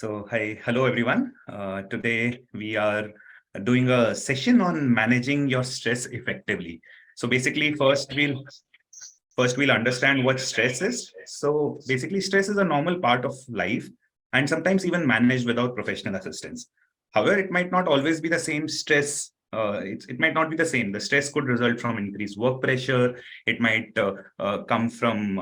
Hello everyone. Today we are doing a session on managing your stress effectively. So basically, first we'll understand what stress is. So basically, stress is a normal part of life and sometimes even managed without professional assistance. However, it might not always be the same stress. It might not be the same. The stress could result from increased work pressure. It might come from,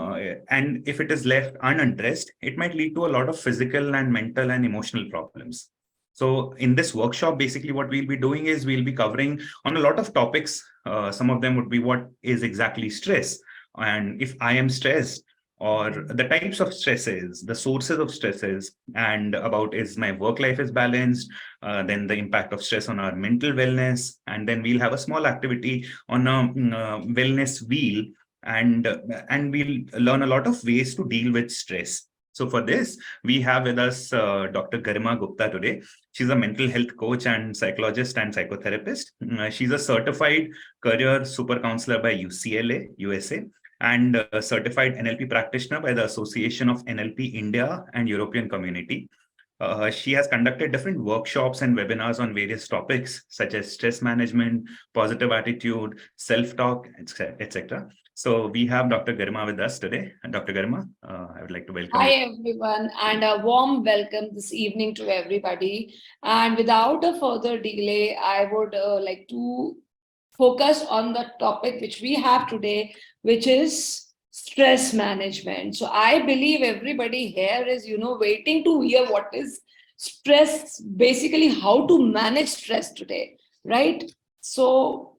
and if it is left unaddressed, it might lead to a lot of physical and mental and emotional problems. So in this workshop, basically what we'll be doing is we'll be covering on a lot of topics. Some of them would be what is exactly stress, and if I am stressed, or the types of stresses, the sources of stresses, and about is my work life is balanced, then the impact of stress on our mental wellness, and then we'll have a small activity on a wellness wheel, and we'll learn a lot of ways to deal with stress. So for this, we have with us Dr. Garima Gupta today. She's a mental health coach and psychologist and psychotherapist. She's a certified career super counselor by UCLA, USA, and a certified NLP practitioner by the Association of NLP India and European Community. She has conducted different workshops and webinars on various topics such as stress management, positive attitude, self-talk, etc. So we have Dr. Garima with us today. And Dr. Garima, I would like to welcome Hi you. everyone, and a warm welcome this evening to everybody. And without a further delay, I would like to focus on the topic which we have today, which is stress management. So I believe everybody here is, waiting to hear what is stress, basically how to manage stress today, right? So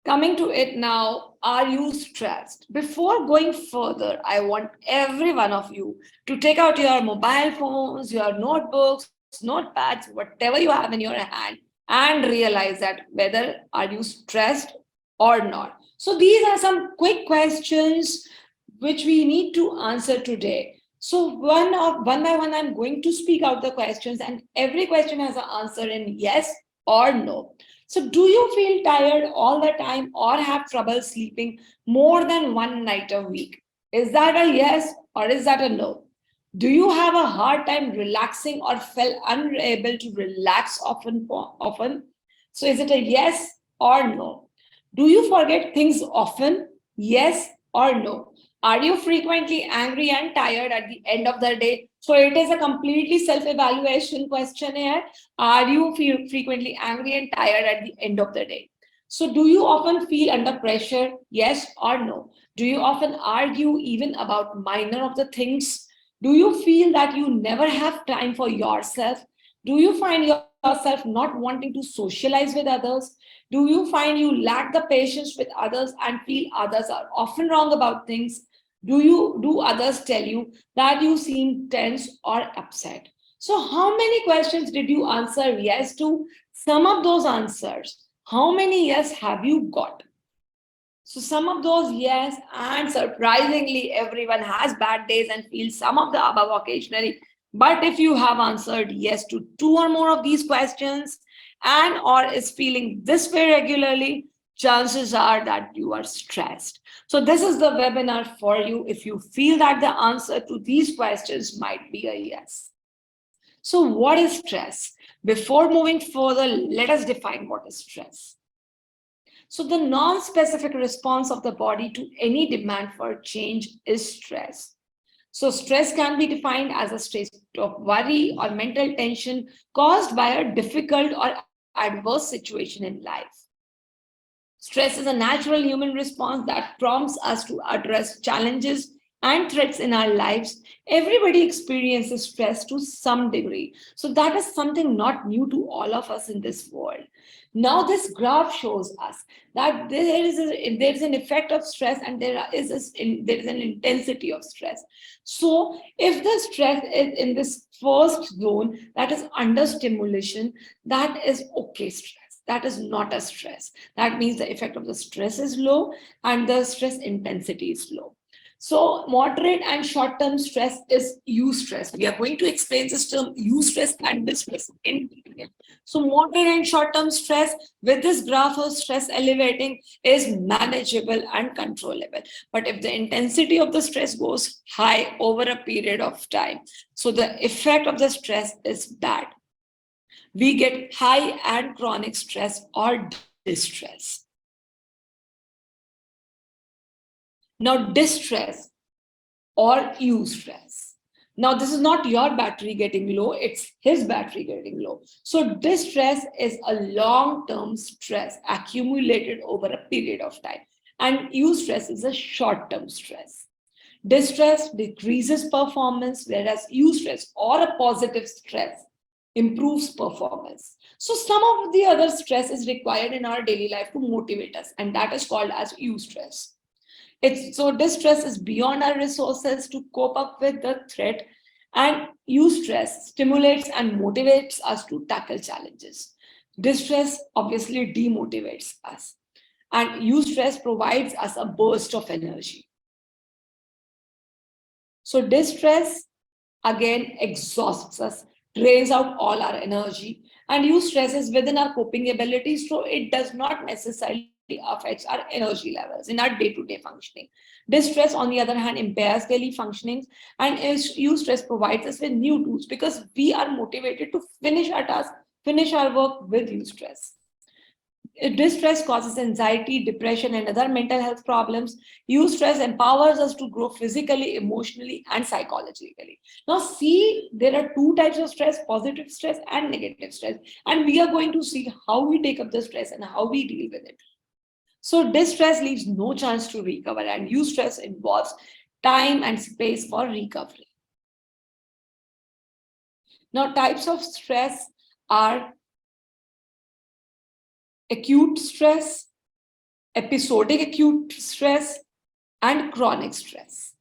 coming to it now, are you stressed? Before going further, I want every one of you to take out your mobile phones, your notebooks, notepads, whatever you have in your hand, and realize that whether are you stressed or not. So these are some quick questions which we need to answer today. So one by one, I'm going to speak out the questions, and every question has an answer in yes or no. So, do you feel tired all the time or have trouble sleeping more than one night a week? Is that a yes or is that a no? Do you have a hard time relaxing or feel unable to relax often? So, is it a yes or no? Do you forget things often? Yes or no? Are you frequently angry and tired at the end of the day? So, it is a completely self evaluation question here. Are you frequently angry and tired at the end of the day? So, do you often feel under pressure? Yes or no? Do you often argue even about minor of the things? Do you feel that you never have time for yourself? Do you find yourself not wanting to socialize with others? Do you find you lack the patience with others and feel others are often wrong about things? Do others tell you that you seem tense or upset? So, how many questions did you answer yes to? Some of those answers. How many yes have you got? So, some of those yes, and surprisingly, everyone has bad days and feels some of the above occasionally. But if you have answered yes to two or more of these questions and or is feeling this way regularly, chances are that you are stressed. So, this is the webinar for you if you feel that the answer to these questions might be a yes. So, what is stress? Before moving further, let us define what is stress. So, the non specific response of the body to any demand for change is stress. So, stress can be defined as a state of worry or mental tension caused by a difficult or adverse situation in life. Stress is a natural human response that prompts us to address challenges and threats in our lives. Everybody experiences stress to some degree. So, that is something not new to all of us in this world. Now, this graph shows us that there is an effect of stress and there is an intensity of stress. So, if the stress is in this first zone, that is under stimulation, that is okay stress. That is not a stress. That means the effect of the stress is low and the stress intensity is low. So moderate and short-term stress is eustress. We are going to explain this term eustress and distress in detail. So moderate and short-term stress with this graph of stress elevating is manageable and controllable. But if the intensity of the stress goes high over a period of time, so the effect of the stress is bad. We get high and chronic stress or distress. Now, distress or eustress. Now, this is not your battery getting low, it's his battery getting low. So, distress is a long term stress accumulated over a period of time, and eustress is a short term stress. Distress decreases performance, whereas eustress or a positive stress improves performance. So, some of the other stress is required in our daily life to motivate us, and that is called as eustress. So distress is beyond our resources to cope up with the threat, and eustress stimulates and motivates us to tackle challenges. Distress obviously demotivates us, and eustress provides us a burst of energy. So distress again exhausts us, drains out all our energy, and eustress is within our coping abilities, so it does not necessarily affects our energy levels in our day-to-day functioning. Distress, on the other hand, impairs daily functioning, and eustress provides us with new tools because we are motivated to finish our task, finish our work with eustress. Distress causes anxiety, depression, and other mental health problems. Eustress empowers us to grow physically, emotionally, and psychologically. Now, see, there are two types of stress: positive stress and negative stress. And we are going to see how we take up the stress and how we deal with it. So, distress leaves no chance to recover, and eustress involves time and space for recovery. Now, types of stress are acute stress, episodic acute stress, and chronic stress.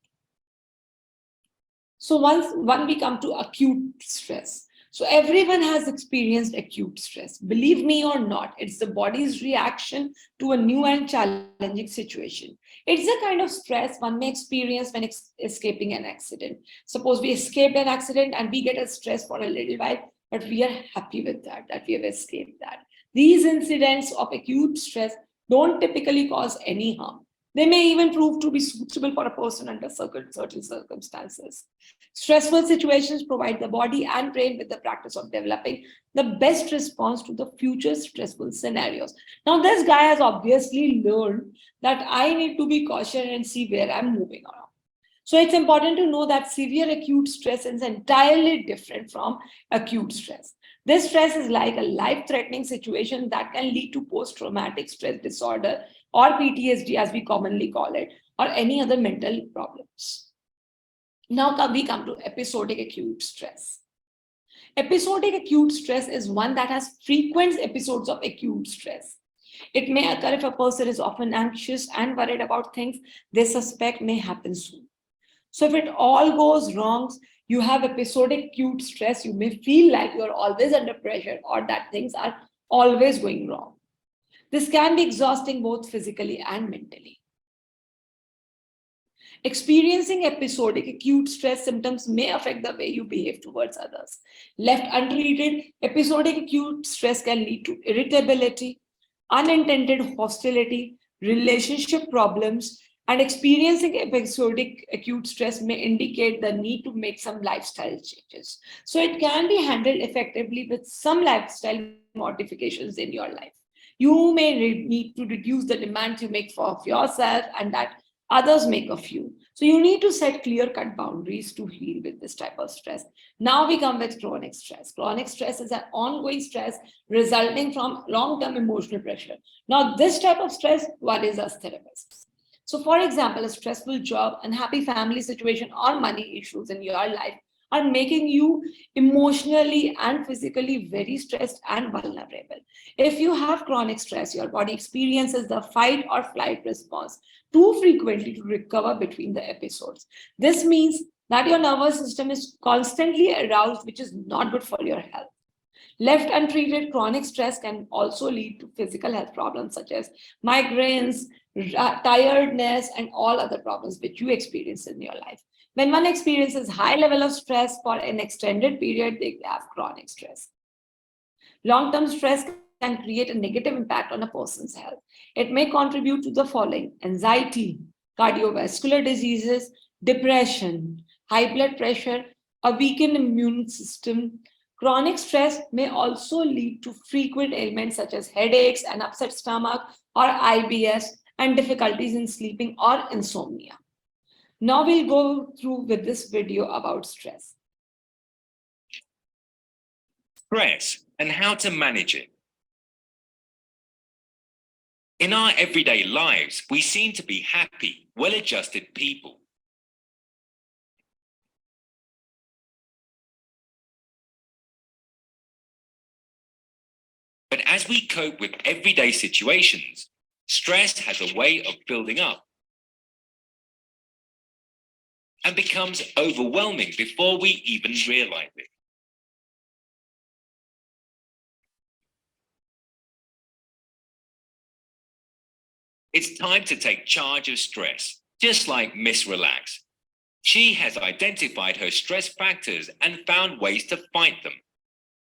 So once when we come to acute stress, so everyone has experienced acute stress. Believe me or not, it's the body's reaction to a new and challenging situation. It's the kind of stress one may experience when escaping an accident. Suppose we escaped an accident and we get a stress for a little while, but we are happy with that we have escaped that. These incidents of acute stress don't typically cause any harm. They may even prove to be suitable for a person under certain circumstances. Stressful situations provide the body and brain with the practice of developing the best response to the future stressful scenarios. Now, this guy has obviously learned that I need to be cautious and see where I'm moving around. So it's important to know that severe acute stress is entirely different from acute stress. This stress is like a life-threatening situation that can lead to post-traumatic stress disorder or PTSD, as we commonly call it, or any other mental problems. Now we come to episodic acute stress. Episodic acute stress is one that has frequent episodes of acute stress. It may occur if a person is often anxious and worried about things they suspect may happen soon. So if it all goes wrong, you have episodic acute stress, you may feel like you're always under pressure or that things are always going wrong. This can be exhausting both physically and mentally. Experiencing episodic acute stress symptoms may affect the way you behave towards others. Left untreated, episodic acute stress can lead to irritability, unintended hostility, relationship problems, and experiencing episodic acute stress may indicate the need to make some lifestyle changes. So it can be handled effectively with some lifestyle modifications in your life. You may need to reduce the demands you make of yourself and that others make of you. So you need to set clear-cut boundaries to deal with this type of stress. Now we come with chronic stress. Chronic stress is an ongoing stress resulting from long-term emotional pressure. Now this type of stress worries us therapists. So for example, a stressful job, unhappy family situation, or money issues in your life are making you emotionally and physically very stressed and vulnerable. If you have chronic stress, your body experiences the fight or flight response too frequently to recover between the episodes. This means that your nervous system is constantly aroused, which is not good for your health. Left untreated, chronic stress can also lead to physical health problems such as migraines, tiredness, and all other problems which you experience in your life. When one experiences high level of stress for an extended period, they have chronic stress. Long-term stress can create a negative impact on a person's health. It may contribute to the following: anxiety, cardiovascular diseases, depression, high blood pressure, a weakened immune system. Chronic stress may also lead to frequent ailments such as headaches, an upset stomach, or IBS, and difficulties in sleeping or insomnia. Now we'll go through with this video about stress. Stress and how to manage it. In our everyday lives, we seem to be happy, well-adjusted people. But as we cope with everyday situations, stress has a way of building up and becomes overwhelming before we even realize it. It's time to take charge of stress, just like Miss Relax. She has identified her stress factors and found ways to fight them.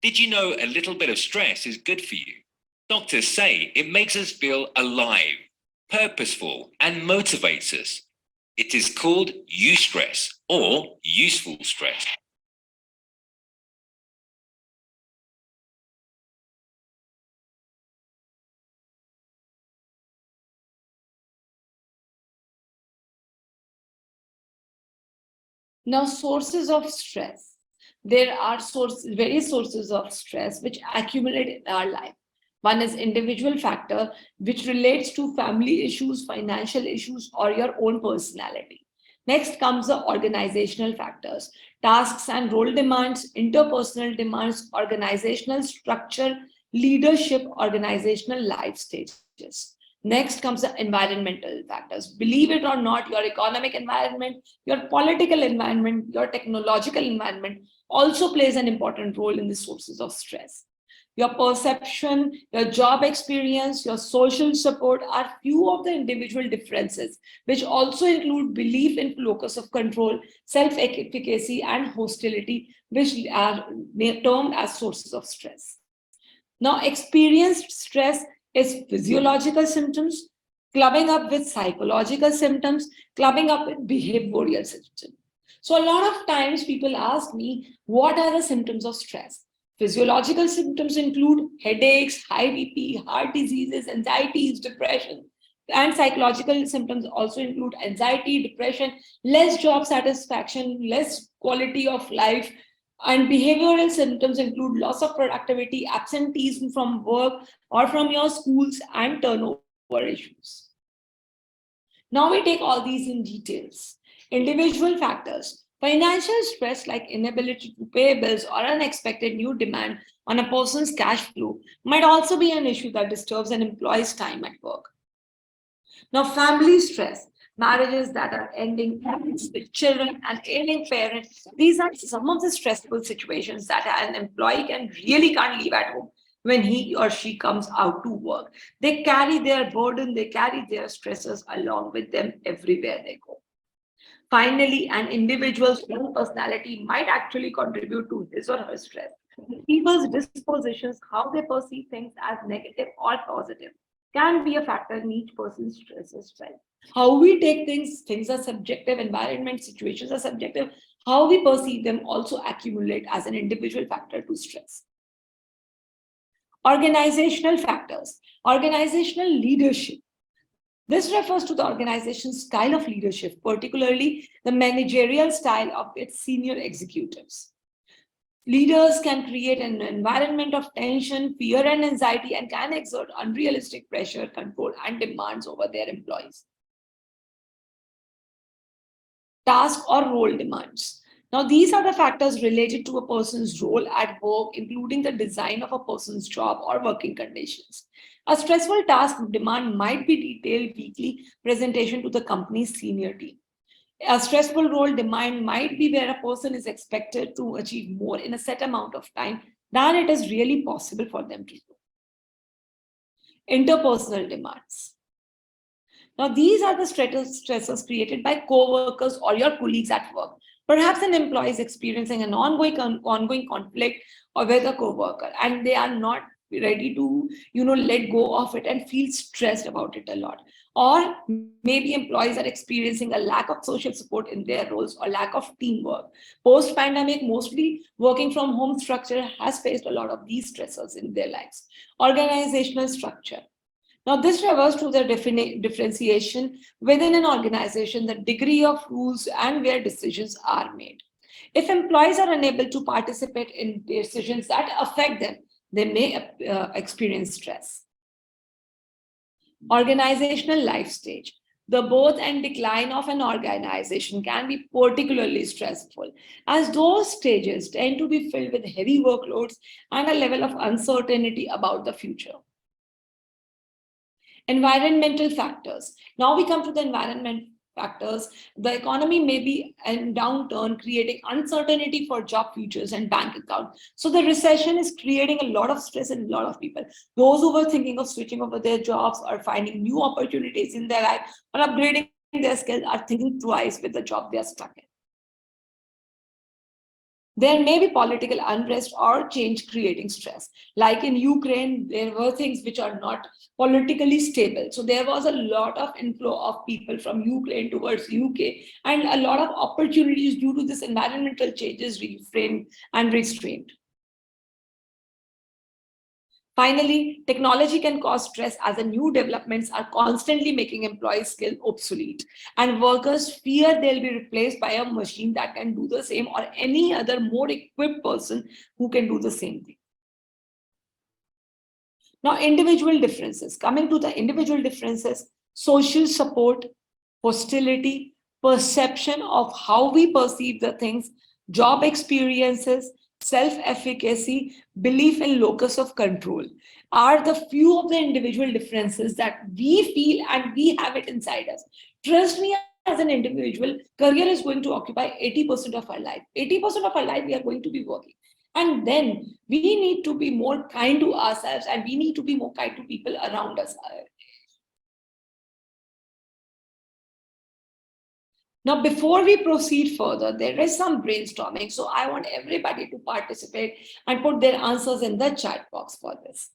Did you know a little bit of stress is good for you? Doctors say it makes us feel alive, purposeful, and motivates us. It is called eustress or useful stress. Now, sources of stress. There are various sources of stress which accumulate in our life. One is individual factor, which relates to family issues, financial issues, or your own personality. Next comes the organizational factors, tasks and role demands, interpersonal demands, organizational structure, leadership, organizational life stages. Next comes the environmental factors. Believe it or not, your economic environment, your political environment, your technological environment also plays an important role in the sources of stress. Your perception, your job experience, your social support are few of the individual differences, which also include belief in locus of control, self-efficacy, and hostility, which are termed as sources of stress. Now, experienced stress is physiological symptoms, clubbing up with psychological symptoms, clubbing up with behavioral symptoms. So a lot of times people ask me, what are the symptoms of stress? Physiological symptoms include headaches, high BP, heart diseases, anxieties, depression. And psychological symptoms also include anxiety, depression, less job satisfaction, less quality of life. And behavioral symptoms include loss of productivity, absenteeism from work or from your schools, and turnover issues. Now we take all these in details. Individual factors. Financial stress like inability to pay bills or unexpected new demand on a person's cash flow might also be an issue that disturbs an employee's time at work. Now, family stress, marriages that are ending, families with children and ailing parents, these are some of the stressful situations that an employee can't leave at home when he or she comes out to work. They carry their burden, they carry their stresses along with them everywhere they go. Finally, an individual's own personality might actually contribute to his or her stress. People's dispositions, how they perceive things as negative or positive, can be a factor in each person's stress as well. How we take things are subjective, environment, situations are subjective. How we perceive them also accumulate as an individual factor to stress. Organizational factors, organizational leadership. This refers to the organization's style of leadership, particularly the managerial style of its senior executives. Leaders can create an environment of tension, fear, and anxiety, and can exert unrealistic pressure, control, and demands over their employees. Task or role demands. Now, these are the factors related to a person's role at work, including the design of a person's job or working conditions. A stressful task demand might be detailed weekly presentation to the company's senior team. A stressful role demand might be where a person is expected to achieve more in a set amount of time than it is really possible for them to do. Interpersonal demands. Now, these are the stressors created by co-workers or your colleagues at work. Perhaps an employee is experiencing an ongoing conflict or with a co-worker, and they are not ready to, let go of it and feel stressed about it a lot. Or maybe employees are experiencing a lack of social support in their roles or lack of teamwork. Post-pandemic, mostly working from home structure has faced a lot of these stressors in their lives. Organizational structure. Now, this refers to the differentiation within an organization, the degree of rules and where decisions are made. If employees are unable to participate in decisions that affect them, they may experience stress. Organizational life stage. The birth and decline of an organization can be particularly stressful, as those stages tend to be filled with heavy workloads and a level of uncertainty about the future. Environmental factors. Now we come to the environment factors. The economy may be in downturn, creating uncertainty for job futures and bank accounts. So the recession is creating a lot of stress in a lot of people. Those who were thinking of switching over their jobs or finding new opportunities in their life or upgrading their skills are thinking twice with the job they are stuck in. There may be political unrest or change creating stress. Like in Ukraine, there were things which are not politically stable. So there was a lot of inflow of people from Ukraine towards UK, and a lot of opportunities due to this environmental changes reframed and restrained. Finally, technology can cause stress as the new developments are constantly making employees' skills obsolete, and workers fear they'll be replaced by a machine that can do the same or any other more equipped person who can do the same thing. Now, individual differences. Coming to the individual differences, social support, hostility, perception of how we perceive the things, job experiences, self-efficacy, belief in locus of control are the few of the individual differences that we feel and we have it inside us. Trust me, as an individual, career is going to occupy 80% of our life. 80% of our life we are going to be working. And then we need to be more kind to ourselves and we need to be more kind to people around us. Now, before we proceed further, there is some brainstorming. So I want everybody to participate and put their answers in the chat box for this.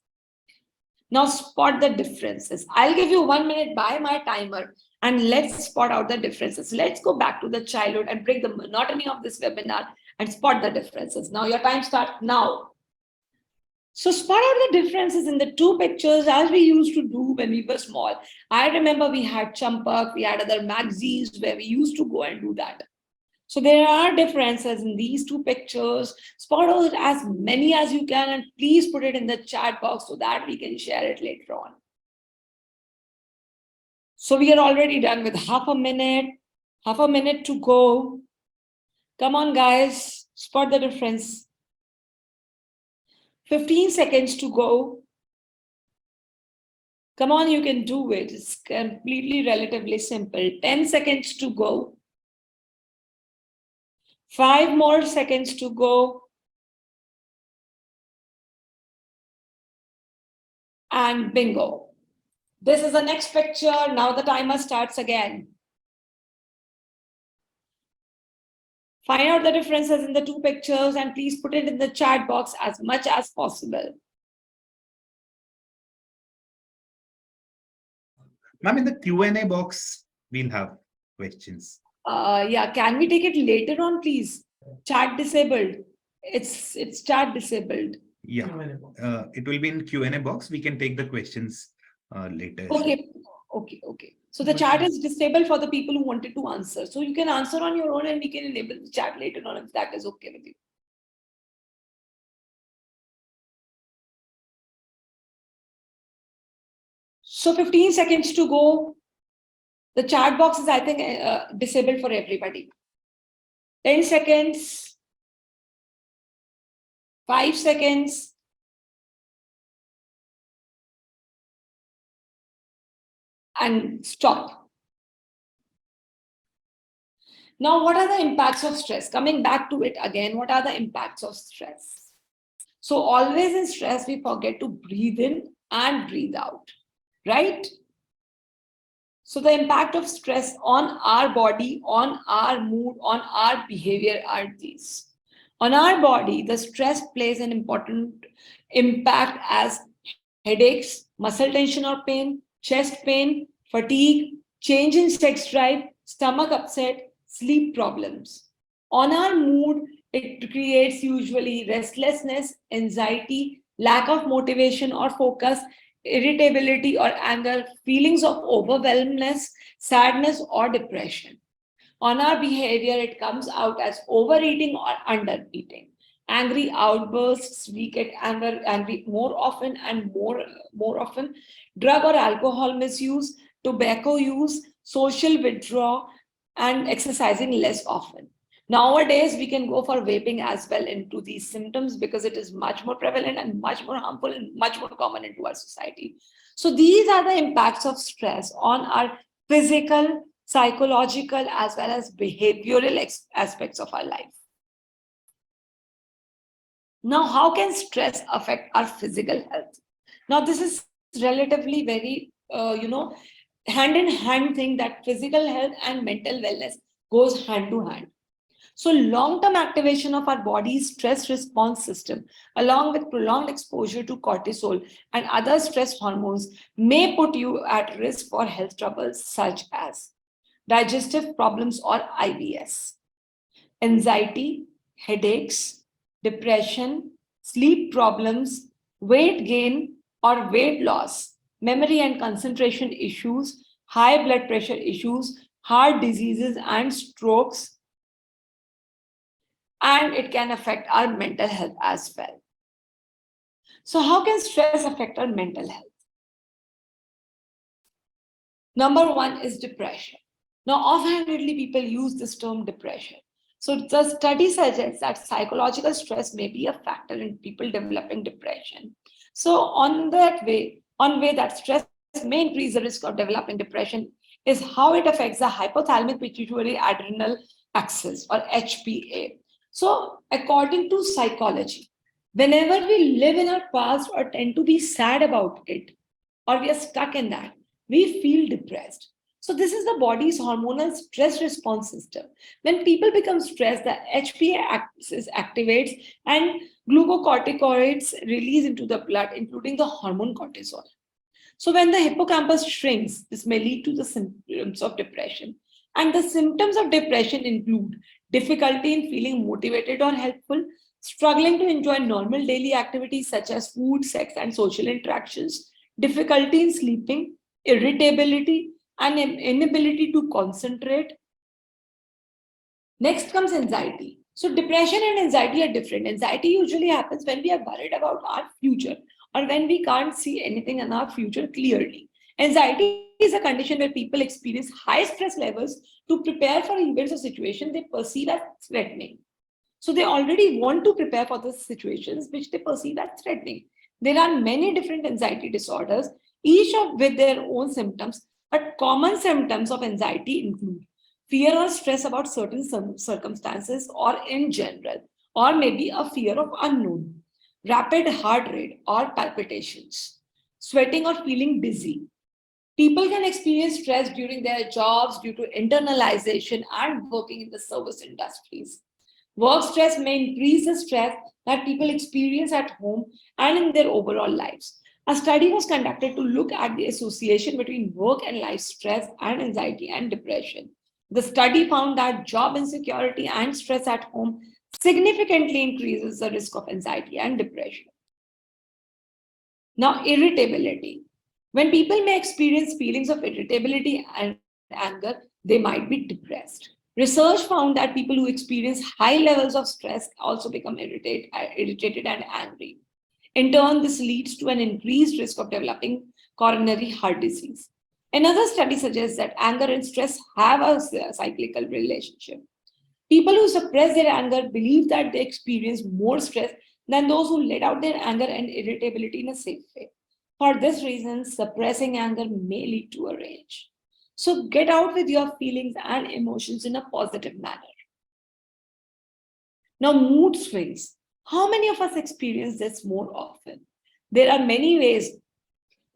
Now, spot the differences. I'll give you 1 minute by my timer and let's spot out the differences. Let's go back to the childhood and break the monotony of this webinar and spot the differences. Now, your time starts now. So spot out the differences in the two pictures as we used to do when we were small. I remember we had Champak, we had other magazines where we used to go and do that. So there are differences in these two pictures. Spot out as many as you can and please put it in the chat box so that we can share it later on. So we are already done with half a minute to go. Come on, guys, spot the difference. 15 seconds to go. Come on, you can do it. It's completely relatively simple. 10 seconds to go. 5 more seconds to go. And bingo. This is the next picture. Now the timer starts again. Find out the differences in the two pictures and please put it in the chat box as much as possible. Ma'am, in the Q&A box, we'll have questions. Yeah, can we take it later on, please? Chat disabled. It's chat disabled. Yeah, it will be in Q&A box. We can take the questions later. Okay. So the chat is disabled for the people who wanted to answer. So you can answer on your own and we can enable the chat later on if that is okay with you. So 15 seconds to go. The chat box is, I think, disabled for everybody. 10 seconds. 5 seconds. And stop. Now, what are the impacts of stress? Coming back to it again, what are the impacts of stress? So always in stress, we forget to breathe in and breathe out, right? So the impact of stress on our body, on our mood, on our behavior are these. On our body, the stress plays an important impact as headaches, muscle tension or pain, chest pain, fatigue, change in sex drive, stomach upset, sleep problems. On our mood, it creates usually restlessness, anxiety, lack of motivation or focus, irritability or anger, feelings of overwhelmness, sadness, or depression. On our behavior, it comes out as overeating or undereating. Angry outbursts, we get angry more often and more often. Drug or alcohol misuse, tobacco use, social withdrawal, and exercising less often. Nowadays, we can go for vaping as well into these symptoms because it is much more prevalent and much more harmful and much more common into our society. So these are the impacts of stress on our physical, psychological, as well as behavioral aspects of our life. Now, how can stress affect our physical health? Now, this is relatively very, hand in hand thing that physical health and mental wellness goes hand to hand. So, long term activation of our body's stress response system, along with prolonged exposure to cortisol and other stress hormones, may put you at risk for health troubles such as digestive problems or IBS, anxiety, headaches, depression, sleep problems, weight gain or weight loss, memory and concentration issues, high blood pressure issues, heart diseases, and strokes. And it can affect our mental health as well. So, how can stress affect our mental health? Number one is depression. Now, offhandedly, people use this term depression. So, the study suggests that psychological stress may be a factor in people developing depression. So, on way that stress may increase the risk of developing depression is how it affects the hypothalamic pituitary adrenal axis or HPA. So, according to psychology, whenever we live in our past or tend to be sad about it, or we are stuck in that, we feel depressed. So, this is the body's hormonal stress response system. When people become stressed, the HPA axis activates and glucocorticoids release into the blood, including the hormone cortisol. So, when the hippocampus shrinks, this may lead to the symptoms of depression. And the symptoms of depression include difficulty in feeling motivated or helpful, struggling to enjoy normal daily activities such as food, sex, and social interactions, difficulty in sleeping, irritability, and inability to concentrate. Next comes anxiety. So, depression and anxiety are different. Anxiety usually happens when we are worried about our future or when we can't see anything in our future clearly. Anxiety is a condition where people experience high stress levels to prepare for events or situations they perceive as threatening. So, they already want to prepare for the situations which they perceive as threatening. There are many different anxiety disorders, each with their own symptoms, but common symptoms of anxiety include fear or stress about certain circumstances or in general, or maybe a fear of unknown, rapid heart rate or palpitations, sweating or feeling dizzy. People can experience stress during their jobs due to internalization and working in the service industries. Work stress may increase the stress that people experience at home and in their overall lives. A study was conducted to look at the association between work and life stress and anxiety and depression. The study found that job insecurity and stress at home significantly increases the risk of anxiety and depression. Now, irritability. When people may experience feelings of irritability and anger, they might be depressed. Research found that people who experience high levels of stress also become irritated and angry. In turn, this leads to an increased risk of developing coronary heart disease. Another study suggests that anger and stress have a cyclical relationship. People who suppress their anger believe that they experience more stress than those who let out their anger and irritability in a safe way. For this reason, suppressing anger may lead to a rage. So get out with your feelings and emotions in a positive manner. Now, mood swings. How many of us experience this more often? There are many ways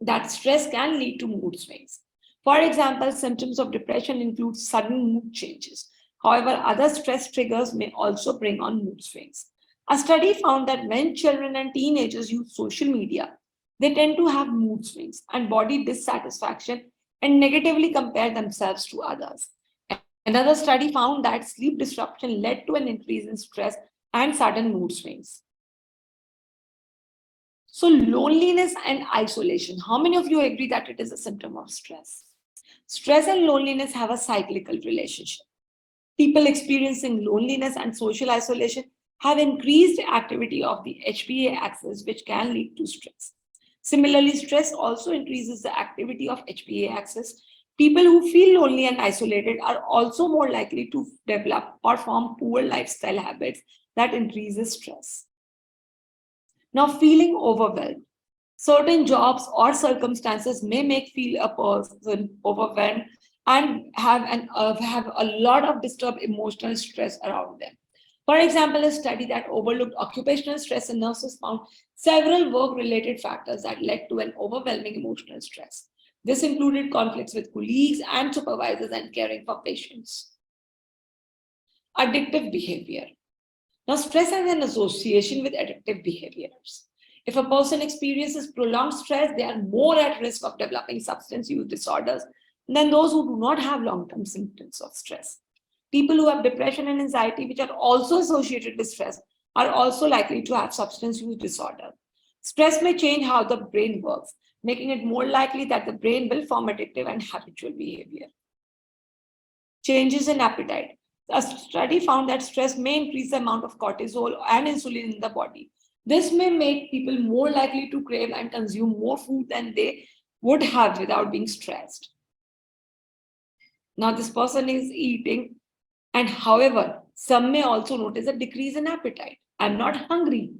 that stress can lead to mood swings. For example, symptoms of depression include sudden mood changes. However, other stress triggers may also bring on mood swings. A study found that when children and teenagers use social media, they tend to have mood swings and body dissatisfaction and negatively compare themselves to others. Another study found that sleep disruption led to an increase in stress and sudden mood swings. So, loneliness and isolation. How many of you agree that it is a symptom of stress? Stress and loneliness have a cyclical relationship. People experiencing loneliness and social isolation have increased activity of the HPA axis, which can lead to stress. Similarly, stress also increases the activity of HPA axis. People who feel lonely and isolated are also more likely to develop or form poor lifestyle habits that increases stress. Now, feeling overwhelmed. Certain jobs or circumstances may make feel a person overwhelmed and have a lot of disturbed emotional stress around them. For example, a study that overlooked occupational stress in nurses found several work-related factors that led to an overwhelming emotional stress. This included conflicts with colleagues and supervisors and caring for patients. Addictive behavior. Now, stress has an association with addictive behaviors. If a person experiences prolonged stress, they are more at risk of developing substance use disorders than those who do not have long-term symptoms of stress. People who have depression and anxiety, which are also associated with stress, are also likely to have substance use disorder. Stress may change how the brain works, making it more likely that the brain will form addictive and habitual behavior. Changes in appetite. A study found that stress may increase the amount of cortisol and insulin in the body. This may make people more likely to crave and consume more food than they would have without being stressed. Now, this person is eating, and however, some may also notice a decrease in appetite. I'm not hungry.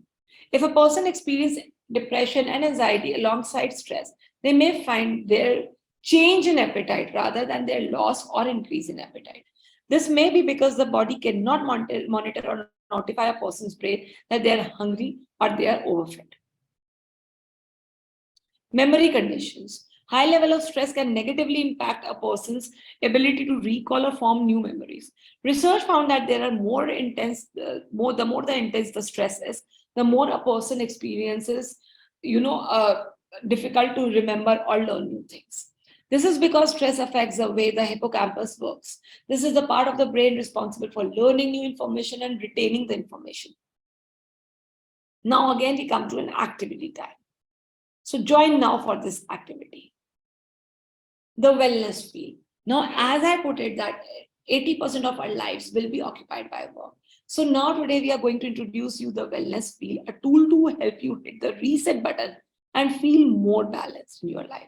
If a person experiences depression and anxiety alongside stress, they may find their change in appetite rather than their loss or increase in appetite. This may be because the body cannot monitor or notify a person's brain that they are hungry or they are overfed. Memory conditions. High level of stress can negatively impact a person's ability to recall or form new memories. Research found that there are the more intense the stress is, the more a person experiences, difficult to remember or learn new things. This is because stress affects the way the hippocampus works. This is the part of the brain responsible for learning new information and retaining the information. Now again, we come to an activity time. So join now for this activity. The wellness wheel. Now, as I put it, that 80% of our lives will be occupied by work. So now today we are going to introduce you the wellness wheel, a tool to help you hit the reset button and feel more balanced in your life.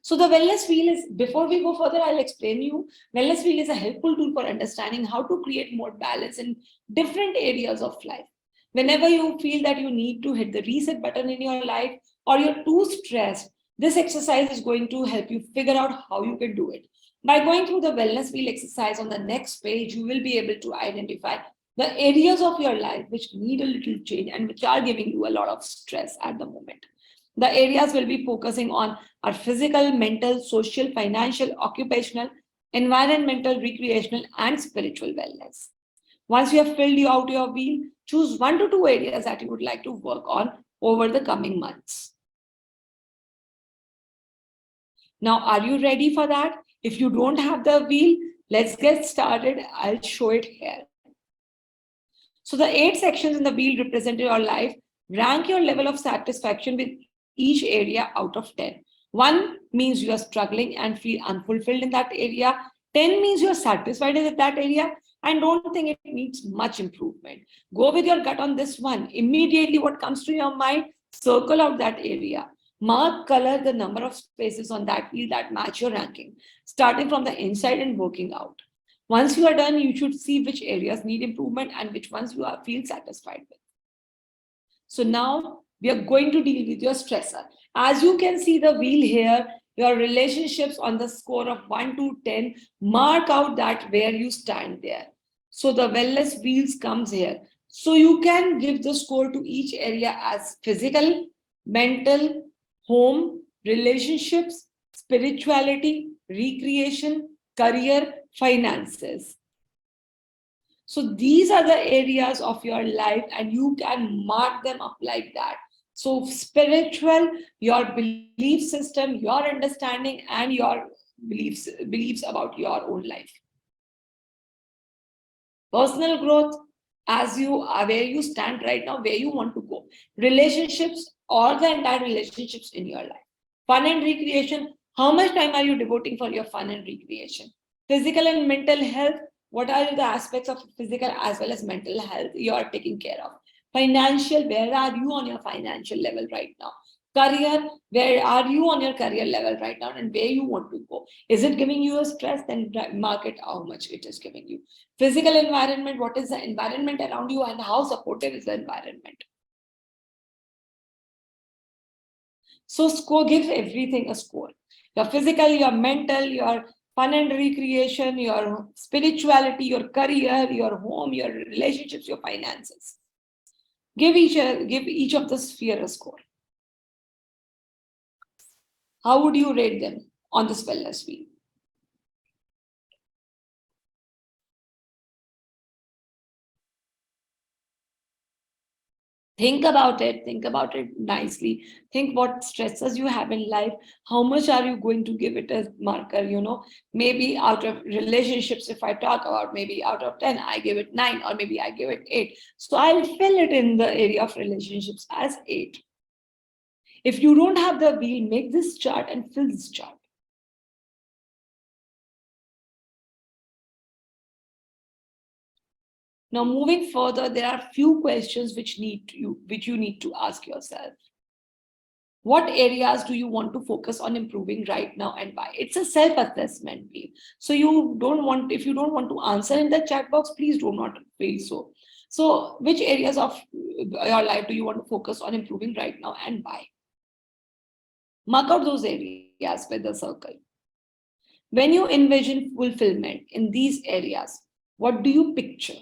So the wellness wheel is, before we go further, I'll explain you. Wellness wheel is a helpful tool for understanding how to create more balance in different areas of life. Whenever you feel that you need to hit the reset button in your life or you're too stressed, this exercise is going to help you figure out how you can do it. By going through the wellness wheel exercise on the next page, you will be able to identify the areas of your life which need a little change and which are giving you a lot of stress at the moment. The areas will be focusing on our physical, mental, social, financial, occupational, environmental, recreational, and spiritual wellness. Once you have filled out your wheel, choose 1 to 2 areas that you would like to work on over the coming months. Now, are you ready for that? If you don't have the wheel, let's get started. I'll show it here. So the 8 sections in the wheel represent your life. Rank your level of satisfaction with each area out of 10. 1 means you are struggling and feel unfulfilled in that area. 10 means you're satisfied with that area and don't think it needs much improvement. Go with your gut on this one. Immediately what comes to your mind, circle out that area. Mark color the number of spaces on that wheel that match your ranking, starting from the inside and working out. Once you are done, you should see which areas need improvement and which ones you feel satisfied with. So now we are going to deal with your stressor. As you can see the wheel here, your relationships on the score of 1 to 10, mark out that where you stand there. So the wellness wheels comes here. So you can give the score to each area as physical, mental, home, relationships, spirituality, recreation, career, finances. So these are the areas of your life, and you can mark them up like that. So spiritual, your belief system, your understanding, and your beliefs about your own life. Personal growth, as you are where you stand right now, where you want to go. Relationships, all the entire relationships in your life. Fun and recreation, how much time are you devoting for your fun and recreation? Physical and mental health, what are the aspects of physical as well as mental health you are taking care of? Financial, where are you on your financial level right now? Career, where are you on your career level right now and where you want to go? Is it giving you a stress? Then mark it how much it is giving you. Physical environment, what is the environment around you and how supportive is the environment? So score, give everything a score. Your physical, your mental, your fun and recreation, your spirituality, your career, your home, your relationships, your finances. Give each of the sphere a score. How would you rate them on this wellness wheel? Think about it nicely. Think what stresses you have in life. How much are you going to give it as marker? Maybe out of relationships, if I talk about, maybe out of 10, I give it 9, or maybe I give it 8. So I'll fill it in the area of relationships as 8. If you don't have the wheel, make this chart and fill this chart. Now, moving further, there are few questions which you need to ask yourself. What areas do you want to focus on improving right now and why? It's a self-assessment wheel. So if you don't want to answer in the chat box, please do not feel so. So which areas of your life do you want to focus on improving right now and why? Mark out those areas with the circle. When you envision fulfillment in these areas, what do you picture?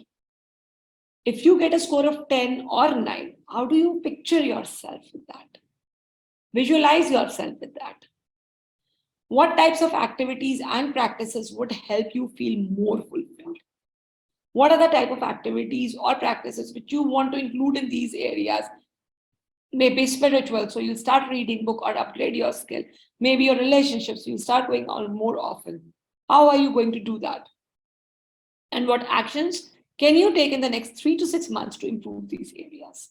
If you get a score of 10 or 9, how do you picture yourself with that? Visualize yourself with that. What types of activities and practices would help you feel more fulfilled? What are the type of activities or practices which you want to include in these areas? Maybe spiritual, so you'll start reading book or upgrade your skill. Maybe your relationships, you'll start going on more often. How are you going to do that? And what actions can you take in the next 3 to 6 months to improve these areas?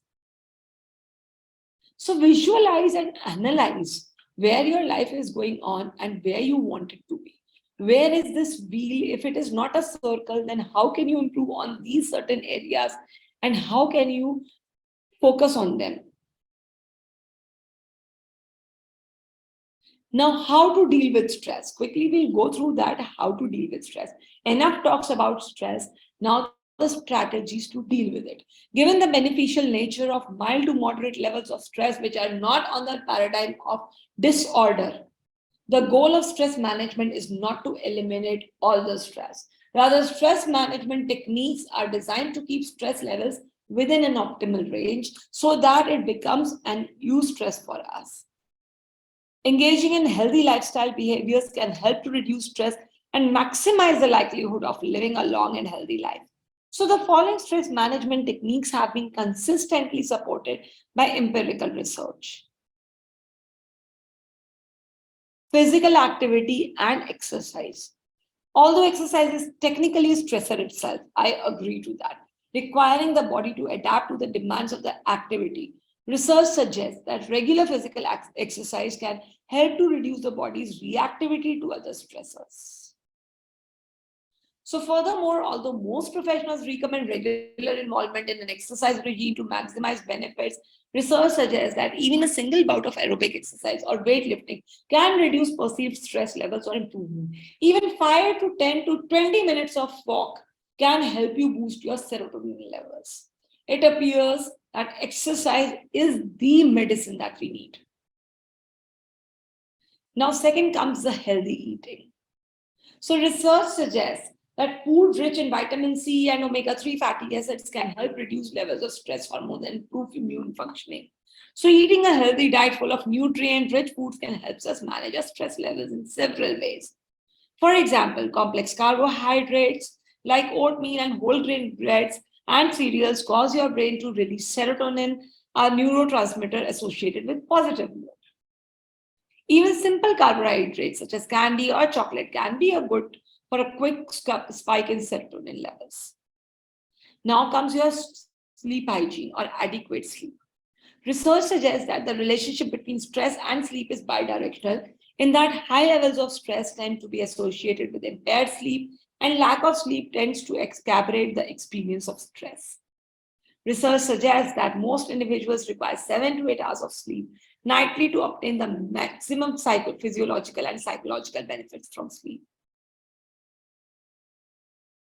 So visualize and analyze where your life is going on and where you want it to be. Where is this wheel? If it is not a circle, then how can you improve on these certain areas and how can you focus on them? Now, how to deal with stress? Quickly, we'll go through that, how to deal with stress. Enough talks about stress. Now, the strategies to deal with it. Given the beneficial nature of mild to moderate levels of stress, which are not on the paradigm of disorder, the goal of stress management is not to eliminate all the stress. Rather, stress management techniques are designed to keep stress levels within an optimal range so that it becomes an eustress for us. Engaging in healthy lifestyle behaviors can help to reduce stress and maximize the likelihood of living a long and healthy life. So the following stress management techniques have been consistently supported by empirical research. Physical activity and exercise. Although exercise is technically a stressor itself, I agree to that, requiring the body to adapt to the demands of the activity. Research suggests that regular physical exercise can help to reduce the body's reactivity to other stressors. So furthermore, although most professionals recommend regular involvement in an exercise regime to maximize benefits, research suggests that even a single bout of aerobic exercise or weightlifting can reduce perceived stress levels or improve mood. Even 5 to 10 to 20 minutes of walk can help you boost your serotonin levels. It appears that exercise is the medicine that we need. Now, second comes the healthy eating. So research suggests that food rich in vitamin C and omega-3 fatty acids can help reduce levels of stress hormones and improve immune functioning. So eating a healthy diet full of nutrient-rich foods can help us manage our stress levels in several ways. For example, complex carbohydrates like oatmeal and whole grain breads and cereals cause your brain to release serotonin, a neurotransmitter associated with positive mood. Even simple carbohydrates such as candy or chocolate can be a good for a quick spike in serotonin levels. Now comes your sleep hygiene or adequate sleep. Research suggests that the relationship between stress and sleep is bidirectional, in that high levels of stress tend to be associated with impaired sleep, and lack of sleep tends to exacerbate the experience of stress. Research suggests that most individuals require 7 to 8 hours of sleep nightly to obtain the maximum physiological and psychological benefits from sleep.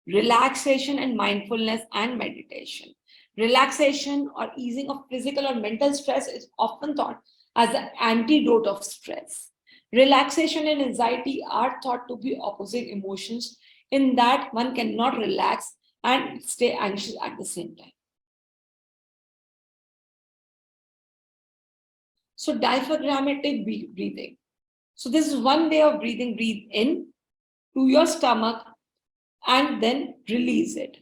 Relaxation and mindfulness and meditation. Relaxation or easing of physical or mental stress is often thought as the antidote of stress. Relaxation and anxiety are thought to be opposite emotions, in that one cannot relax and stay anxious at the same time. So diaphragmatic breathing. So this is one way of breathing. Breathe in to your stomach and then release it.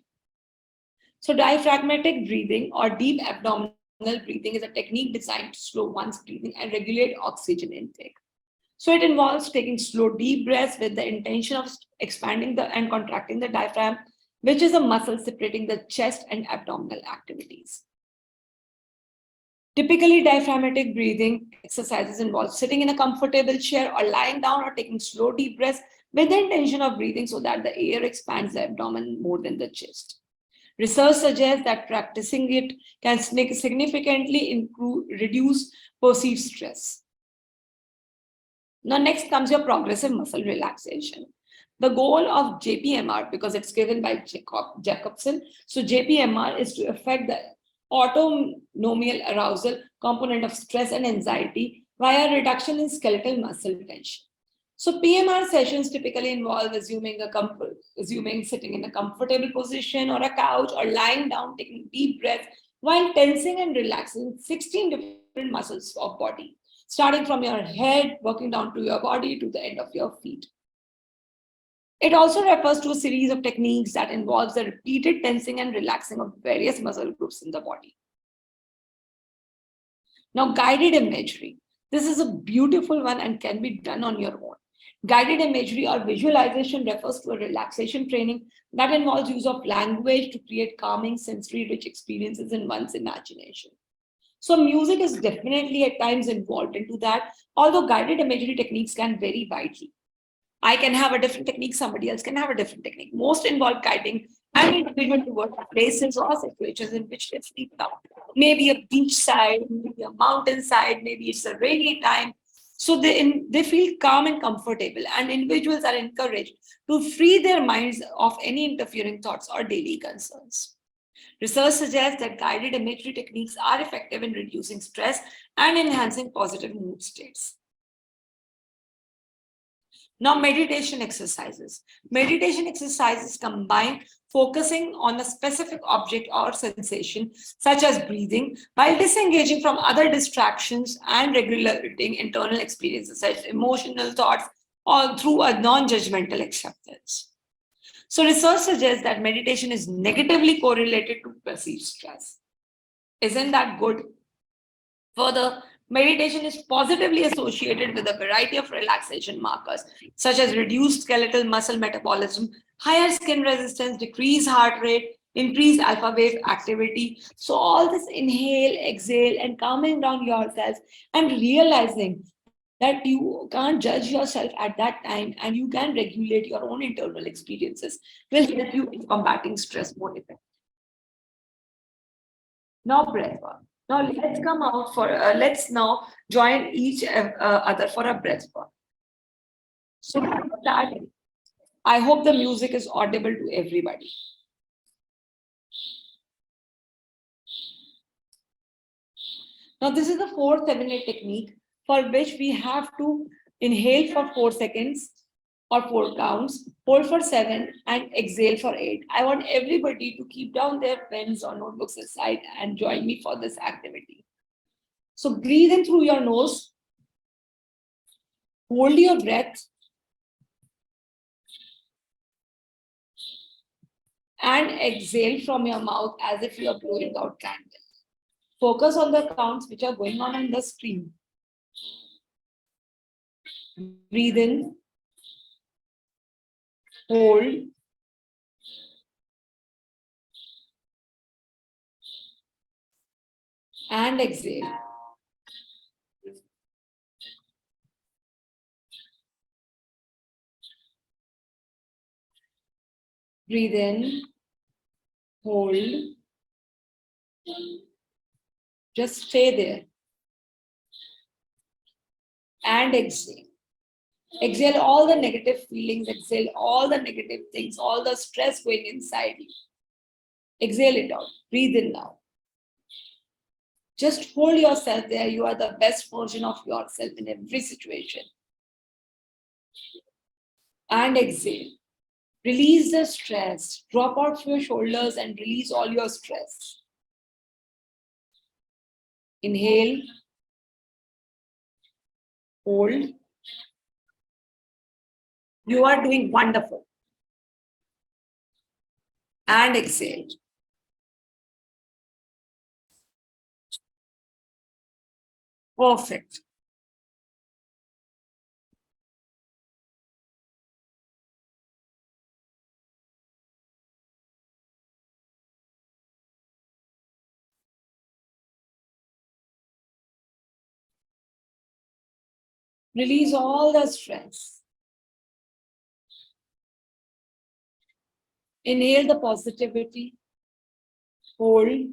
So diaphragmatic breathing or deep abdominal breathing is a technique designed to slow one's breathing and regulate oxygen intake. So it involves taking slow, deep breaths with the intention of expanding and contracting the diaphragm, which is a muscle separating the chest and abdominal activities. Typically, diaphragmatic breathing exercises involve sitting in a comfortable chair or lying down or taking slow, deep breaths with the intention of breathing so that the air expands the abdomen more than the chest. Research suggests that practicing it can significantly reduce perceived stress. Now, next comes your progressive muscle relaxation. The goal of JPMR, because it's given by Jacobson, so JPMR is to affect the autonomial arousal component of stress and anxiety via reduction in skeletal muscle tension. So PMR sessions typically involve assuming sitting in a comfortable position or a couch or lying down, taking deep breaths while tensing and relaxing 16 different muscles of body, starting from your head, working down to your body to the end of your feet. It also refers to a series of techniques that involves the repeated tensing and relaxing of various muscle groups in the body. Now, guided imagery. This is a beautiful one and can be done on your own. Guided imagery or visualization refers to a relaxation training that involves use of language to create calming, sensory-rich experiences in one's imagination. So music is definitely at times involved into that, although guided imagery techniques can vary widely. I can have a different technique, somebody else can have a different technique. Most involve guiding an individual towards places or situations in which they sleep down. Maybe a beach side, maybe a mountain side, maybe it's a rainy time. So they feel calm and comfortable, and individuals are encouraged to free their minds of any interfering thoughts or daily concerns. Research suggests that guided imagery techniques are effective in reducing stress and enhancing positive mood states. Now, meditation exercises. Meditation exercises combine focusing on a specific object or sensation, such as breathing, while disengaging from other distractions and regulating internal experiences, such as emotional thoughts, or through a non-judgmental acceptance. So, research suggests that meditation is negatively correlated to perceived stress. Isn't that good? Further, meditation is positively associated with a variety of relaxation markers, such as reduced skeletal muscle metabolism, higher skin resistance, decreased heart rate, increased alpha wave activity. So, all this inhale, exhale, and calming down yourself and realizing that you can't judge yourself at that time and you can regulate your own internal experiences will help you in combating stress more effectively. Now, breath work. Now let's come out for, let's now join each other for a breath work. So start. I hope the music is audible to everybody. Now this is the 4-7-8 technique for which we have to inhale for 4 seconds or 4 counts, hold for 7 and exhale for 8. I want everybody to keep down their pens or notebooks aside and join me for this activity. So breathe in through your nose, hold your breath, and exhale from your mouth as if you are blowing out candle. Focus on the counts which are going on the screen. Breathe in, hold, and exhale. Breathe in, hold, just stay there, and exhale. Exhale all the negative feelings, exhale all the negative things, all the stress going inside you. Exhale it out. Breathe in now. Just hold yourself there. You are the best version of yourself in every situation. And exhale. Release the stress. Drop out your shoulders and release all your stress. Inhale. Hold. You are doing wonderful. And exhale. Perfect. Release all the stress. Inhale the positivity. Hold.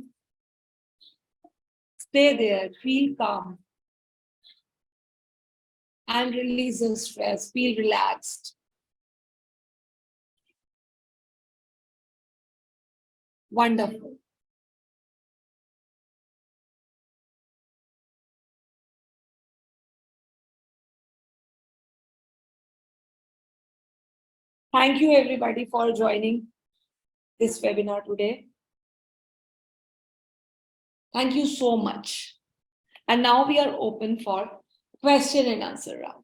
Stay there. Feel calm. And release the stress. Feel relaxed. Wonderful. Thank you everybody for joining this webinar today. Thank you so much. And now we are open for question and answer round.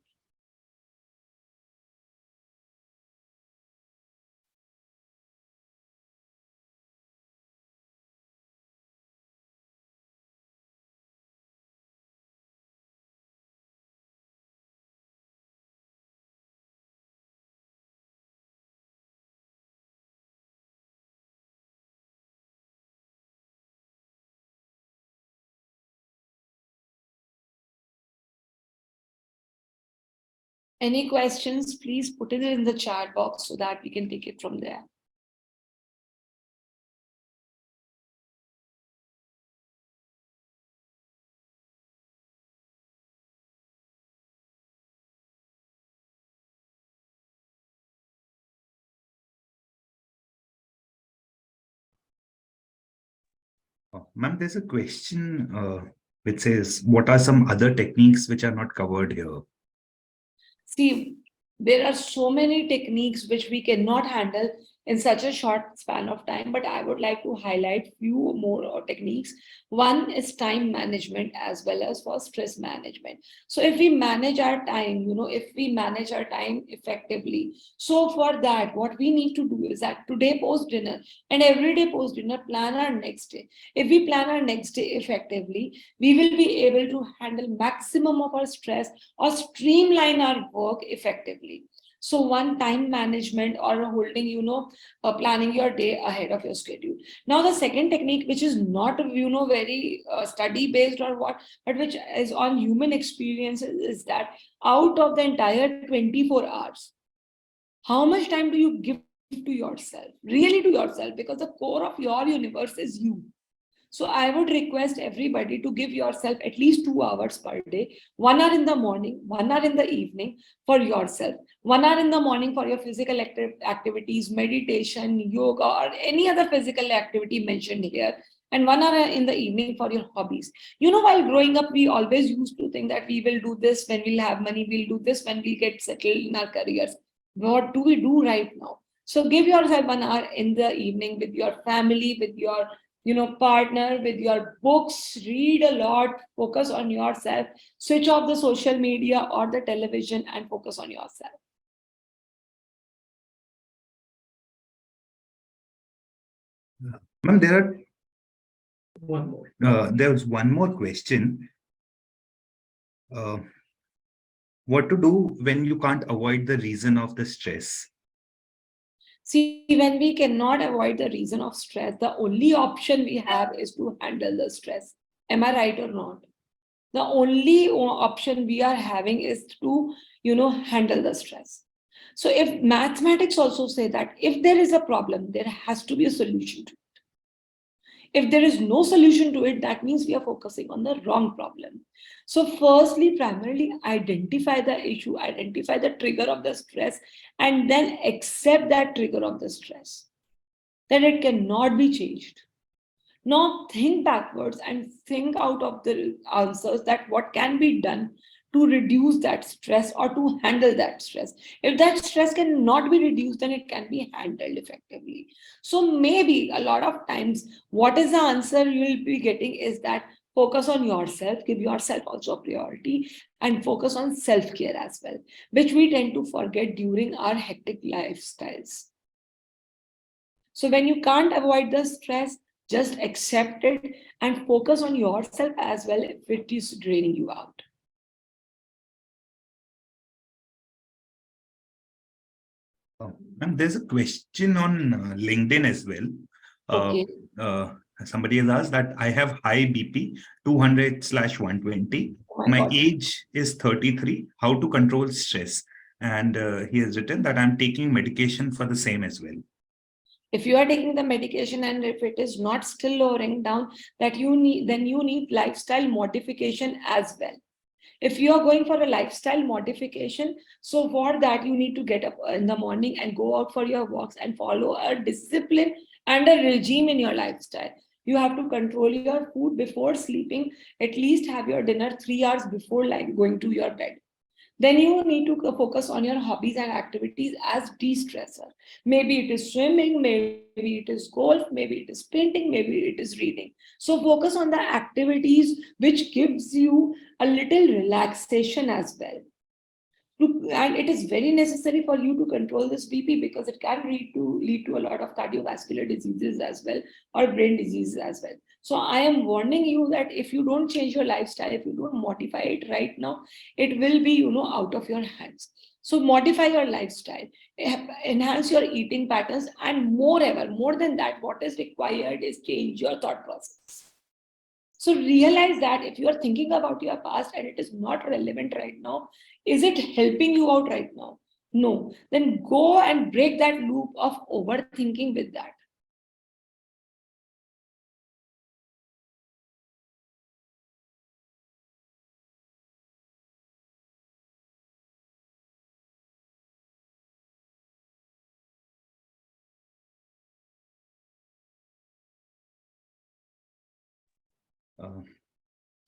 Any questions, please put it in the chat box so that we can take it from there. Ma'am, there's a question which says, what are some other techniques which are not covered here? See, there are so many techniques which we cannot handle in such a short span of time, but I would like to highlight few more techniques. One is time management as well as for stress management. So if we manage our time, if we manage our time effectively, so for that, what we need to do is that today post dinner and every day post dinner, plan our next day. If we plan our next day effectively, we will be able to handle maximum of our stress or streamline our work effectively. So one, time management or holding, planning your day ahead of your schedule. Now the second technique, which is not, very study based or what, but which is on human experiences, is that out of the entire 24 hours, how much time do you give to yourself, really to yourself, because the core of your universe is you. So I would request everybody to give yourself at least 2 hours per day, 1 hour in the morning, 1 hour in the evening for yourself, 1 hour in the morning for your physical activities, meditation, yoga, or any other physical activity mentioned here, and 1 hour in the evening for your hobbies. While growing up, we always used to think that we will do this when we'll have money, we'll do this when we get settled in our careers. What do we do right now? So give yourself 1 hour in the evening with your family, with your partner, with your books. Read a lot, focus on yourself, switch off the social media or the television and focus on yourself. Ma'am, there's one more question. What to do when you can't avoid the reason of the stress? See, when we cannot avoid the reason of stress, the only option we have is to handle the stress. Am I right or not? The only option we are having is to, handle the stress. So if mathematics also say that if there is a problem, there has to be a solution to it. If there is no solution to it, that means we are focusing on the wrong problem. So firstly, primarily identify the issue, identify the trigger of the stress, and then accept that trigger of the stress, that it cannot be changed. Now think backwards and think out of the answers that what can be done to reduce that stress or to handle that stress. If that stress cannot be reduced, then it can be handled effectively. So maybe a lot of times, what is the answer you will be getting is that focus on yourself, give yourself also a priority, and focus on self-care as well, which we tend to forget during our hectic lifestyles. So when you can't avoid the stress, just accept it and focus on yourself as well if it is draining you out. Ma'am, there's a question on LinkedIn as well. Okay. Somebody has asked that I have high BP, 200/120. Oh my My God. age is 33. How to control stress? And he has written that I'm taking medication for the same as well. If you are taking the medication and if it is not still lowering down, then you need lifestyle modification as well. If you are going for a lifestyle modification, so for that you need to get up in the morning and go out for your walks and follow a discipline and a regime in your lifestyle. You have to control your food before sleeping. At least have your dinner 3 hours before like going to your bed. Then you need to focus on your hobbies and activities as de-stressor. Maybe it is swimming, maybe it is golf, maybe it is painting, maybe it is reading. So focus on the activities which gives you a little relaxation as well. And it is very necessary for you to control this BP because it can lead to a lot of cardiovascular diseases as well, or brain diseases as well. So I am warning you that if you don't change your lifestyle, if you don't modify it right now, it will be out of your hands. So modify your lifestyle, enhance your eating patterns, and moreover, more than that, what is required is change your thought process. So realize that if you are thinking about your past and it is not relevant right now, is it helping you out right now? No. Then go and break that loop of overthinking with that.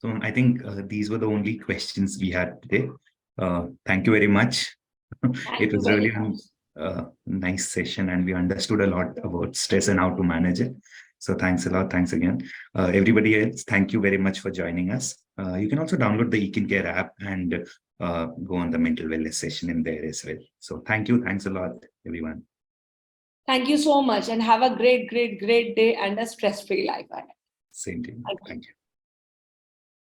So I think these were the only questions we had today. Thank you very much. Thank It you was very really much. a nice session, and we understood a lot about stress and how to manage it. So thanks a lot. Thanks again. Everybody else, thank you very much for joining us. You can also download the Care app and go on the mental wellness session in there as well. So thank you. Thanks a lot, everyone. Thank you so much and have a great, great, great day and a stress-free life. Same to you. Thank you. Thank you.